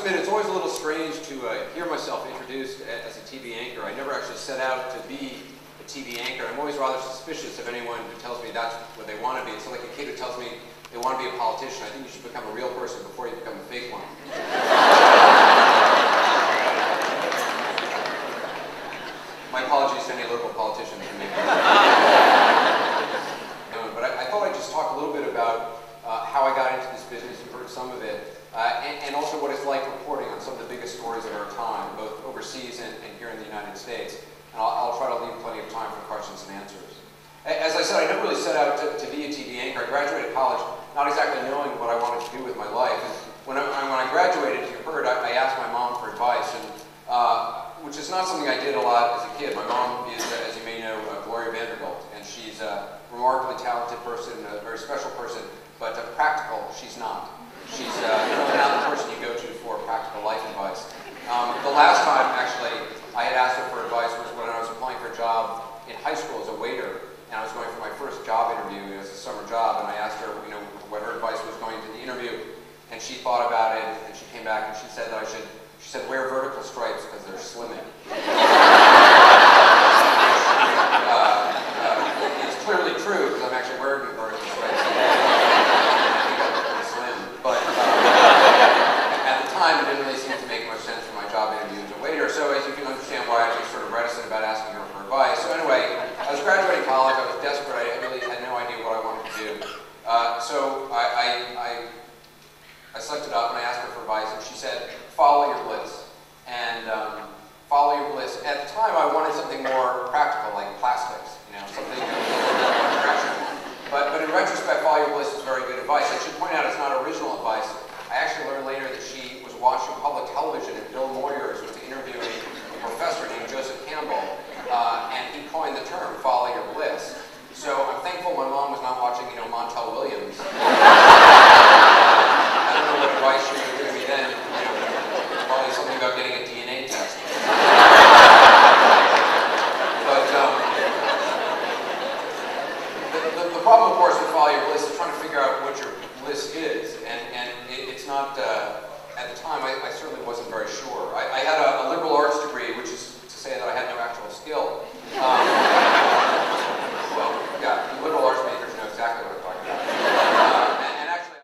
admit it's always a little strange to hear myself introduced as a TV anchor. I never actually set out to be a TV anchor. I'm always rather suspicious of anyone who tells me that's what they want to be. It's like a kid who tells me they want to be a politician. I think you should become a real person before you become a fake one. My apologies to any local politicians who may be. But I thought I'd just talk a little bit about how I got into this business. You've heard some of it. And also what it's like reporting on some of the biggest stories of our time, both overseas and here in the United States. And I'll try to leave plenty of time for questions and answers. As I said, I never really set out to be a TV anchor. I graduated college not exactly knowing what I wanted to do with my life. And when I graduated, as you heard, I asked my mom for advice, and which is not something I did a lot as a kid. My mom is, as you may know, Gloria Vanderbilt, and she's a remarkably talented person, a very special person, but practical, she's not. She's not the person you go to for practical life advice. The last time, actually, I had asked her for advice was when I was applying for a job in high school as a waiter, and I was going for my first job interview. It was a summer job, and I asked her, what her advice was going to the interview, and she thought about it, and she came back and she said that she said, wear vertical stripes because they're slimming. It's clearly true, because I'm actually wearing vertical stripes. But at the time, it didn't really seem to make much sense for my job interview as a waiter, so as you can understand why I was sort of reticent about asking her for advice. So anyway, I was graduating college, I was desperate, I really had no idea what I wanted to do. So I sucked it up and I asked her for advice, and she said, follow your bliss. And follow your bliss. At the time, I wanted something more practical, like plastics, something that was a little more direction. But in retrospect, follow your bliss is very good advice. I should point out it's not original advice. I actually learned later that she was watching public television and Bill Moyers was interviewing a professor named Joseph Campbell, and he coined the term, follow your bliss. So I'm thankful my mom was not watching, Montel Williams. I don't know what advice she would give me then, probably something about getting a DNA test. The problem, of course, with follow your bliss is trying to figure out what your bliss is, and it's not, at the time, I certainly wasn't very sure. I had a liberal arts